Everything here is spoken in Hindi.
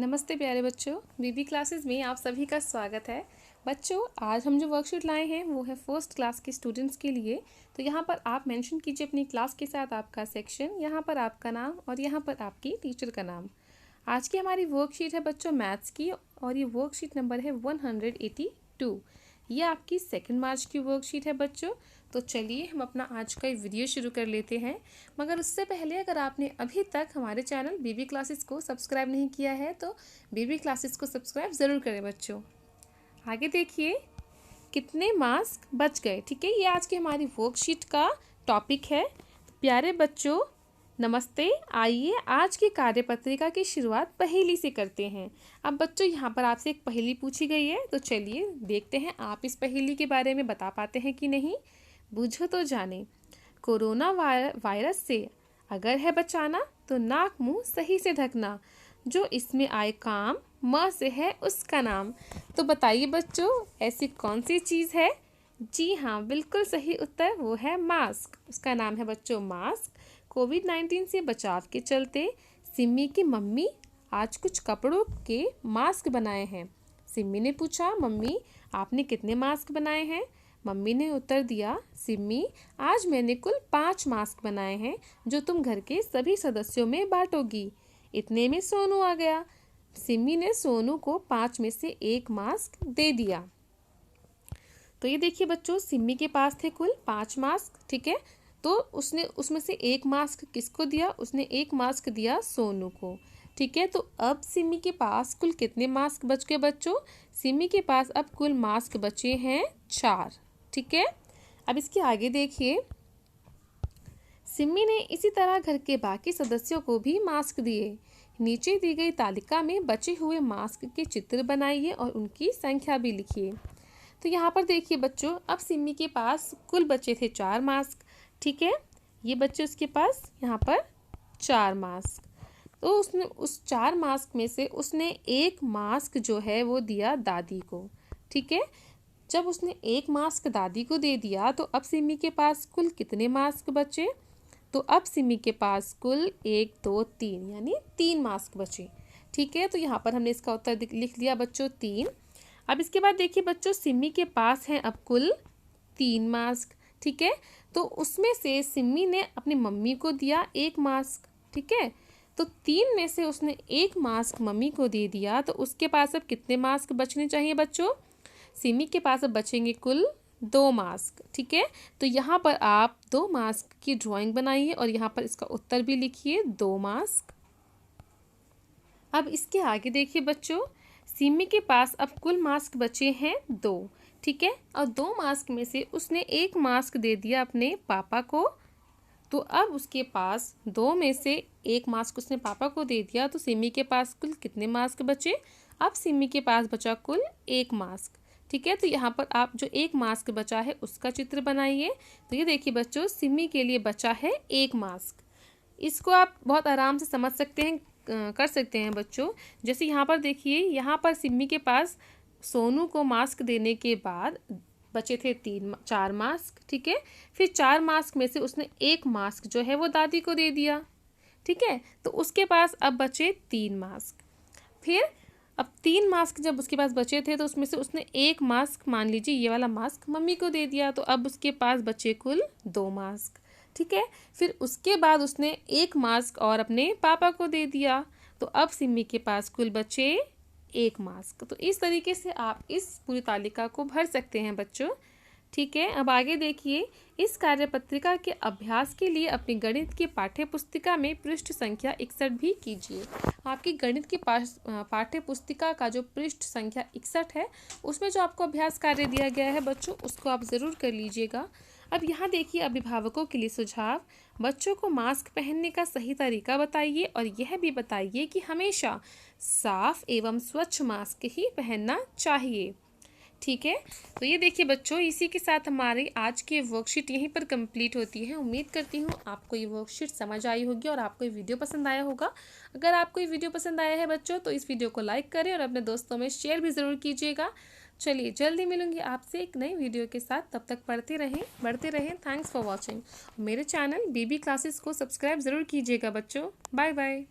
नमस्ते प्यारे बच्चों, बीबी क्लासेस में आप सभी का स्वागत है। बच्चों, आज हम जो वर्कशीट लाए हैं वो है फर्स्ट क्लास के स्टूडेंट्स के लिए। तो यहाँ पर आप मेंशन कीजिए अपनी क्लास के साथ आपका सेक्शन, यहाँ पर आपका नाम और यहाँ पर आपकी टीचर का नाम। आज की हमारी वर्कशीट है बच्चों मैथ्स की और ये वर्कशीट नंबर है 182। ये आपकी 2 मार्च की वर्कशीट है बच्चों। तो चलिए हम अपना आज का वीडियो शुरू कर लेते हैं। मगर उससे पहले अगर आपने अभी तक हमारे चैनल बीबी क्लासेस को सब्सक्राइब नहीं किया है तो बीबी क्लासेस को सब्सक्राइब ज़रूर करें बच्चों। आगे देखिए, कितने मास्क बच गए। ठीक है, ये आज की हमारी वर्कशीट का टॉपिक है। प्यारे बच्चों नमस्ते। आइए आज की कार्यपत्रिका की शुरुआत पहेली से करते हैं। अब बच्चों यहाँ पर आपसे एक पहेली पूछी गई है, तो चलिए देखते हैं आप इस पहेली के बारे में बता पाते हैं कि नहीं। बूझो तो जाने। कोरोना वायरस से अगर है बचाना तो नाक मुंह सही से ढकना, जो इसमें आए काम म से है उसका नाम। तो बताइए बच्चों, ऐसी कौन सी चीज़ है। जी हाँ, बिल्कुल सही उत्तर वो है मास्क। उसका नाम है बच्चों मास्क। कोविड-19 से बचाव के चलते सिम्मी की मम्मी आज कुछ कपड़ों के मास्क बनाए हैं। सिम्मी ने पूछा, मम्मी आपने कितने मास्क बनाए हैं। मम्मी ने उत्तर दिया, सिम्मी आज मैंने कुल 5 मास्क बनाए हैं, जो तुम घर के सभी सदस्यों में बांटोगी। इतने में सोनू आ गया। सिम्मी ने सोनू को 5 में से 1 मास्क दे दिया। तो ये देखिए बच्चों, सिम्मी के पास थे कुल 5 मास्क। ठीक है, तो उसने उसमें से 1 मास्क किसको दिया। उसने 1 मास्क दिया सोनू को। ठीक है, तो अब सिम्मी के पास कुल कितने मास्क बच गए बच्चों। सिम्मी के पास अब कुल मास्क बचे हैं 4। ठीक है, अब इसके आगे देखिए, सिम्मी ने इसी तरह घर के बाकी सदस्यों को भी मास्क दिए। नीचे दी गई तालिका में बचे हुए मास्क के चित्र बनाइए और उनकी संख्या भी लिखिए। तो यहाँ पर देखिए बच्चों, अब सिम्मी के पास कुल बचे थे 4 मास्क। ठीक है, ये बच्चे उसके पास यहाँ पर 4 मास्क। तो उसने उस 4 मास्क में से उसने 1 मास्क जो है वो दिया दादी को। ठीक है, जब उसने 1 मास्क दादी को दे दिया तो अब सिम्मी के पास कुल कितने मास्क बचे। तो अब सिम्मी के पास कुल 1 2 3 यानी 3 मास्क बचे। ठीक है, तो यहाँ पर हमने इसका उत्तर लिख लिया बच्चों 3। अब इसके बाद देखिए बच्चों, सिम्मी के पास हैं अब कुल 3 मास्क। ठीक है, तो उसमें से सिम्मी ने अपनी मम्मी को दिया 1 मास्क। ठीक है, तो 3 में से उसने 1 मास्क मम्मी को दे दिया, तो उसके पास अब कितने मास्क बचने चाहिए बच्चों। सिम्मी के पास अब बचेंगे कुल 2 मास्क। ठीक है, तो यहाँ पर आप 2 मास्क की ड्राइंग बनाइए और यहाँ पर इसका उत्तर भी लिखिए 2 मास्क। अब इसके आगे देखिए बच्चों, सिम्मी के पास अब कुल मास्क बचे हैं 2। ठीक है, और 2 मास्क में से उसने 1 मास्क दे दिया अपने पापा को। तो अब उसके पास 2 में से 1 मास्क उसने पापा को दे दिया, तो सिम्मी के पास कुल कितने मास्क बचे। अब सिम्मी के पास बचा कुल 1 मास्क। ठीक है, तो यहाँ पर आप जो 1 मास्क बचा है उसका चित्र बनाइए। तो ये देखिए बच्चों, सिम्मी के लिए बचा है 1 मास्क। इसको आप बहुत आराम से समझ सकते हैं, कर सकते हैं बच्चों। जैसे यहाँ पर देखिए, यहाँ पर सिम्मी के पास सोनू को मास्क देने के बाद बचे थे 4 मास्क। ठीक है, फिर 4 मास्क में से उसने 1 मास्क जो है वो दादी को दे दिया। ठीक है, तो उसके पास अब बचे 3 मास्क। फिर अब 3 मास्क जब उसके पास बचे थे तो उसमें से उसने 1 मास्क, मान लीजिए ये वाला मास्क, मम्मी को दे दिया, तो अब उसके पास बचे कुल 2 मास्क। ठीक है, फिर उसके बाद उसने 1 मास्क और अपने पापा को दे दिया, तो अब सिम्मी के पास कुल बचे 1 मास्क। तो इस तरीके से आप इस पूरी तालिका को भर सकते हैं बच्चों। ठीक है, अब आगे देखिए, इस कार्यपत्रिका के अभ्यास के लिए अपनी गणित की पाठ्य पुस्तिका में पृष्ठ संख्या 61 भी कीजिए। आपकी गणित की पाठ्य पुस्तिका का जो पृष्ठ संख्या 61 है, उसमें जो आपको अभ्यास कार्य दिया गया है बच्चों, उसको आप ज़रूर कर लीजिएगा। अब यहाँ देखिए, अभिभावकों के लिए सुझाव। बच्चों को मास्क पहनने का सही तरीका बताइए और यह भी बताइए कि हमेशा साफ एवं स्वच्छ मास्क ही पहनना चाहिए। ठीक है, तो ये देखिए बच्चों, इसी के साथ हमारी आज की वर्कशीट यहीं पर कंप्लीट होती है। उम्मीद करती हूँ आपको ये वर्कशीट समझ आई होगी और आपको ये वीडियो पसंद आया होगा। अगर आपको ये वीडियो पसंद आया है बच्चों, तो इस वीडियो को लाइक करें और अपने दोस्तों में शेयर भी ज़रूर कीजिएगा। चलिए, जल्दी मिलूंगी आपसे एक नई वीडियो के साथ। तब तक पढ़ते रहें, बढ़ते रहें। Thanks for watching. मेरे चैनल बीबी क्लासेस को सब्सक्राइब ज़रूर कीजिएगा बच्चों। Bye bye.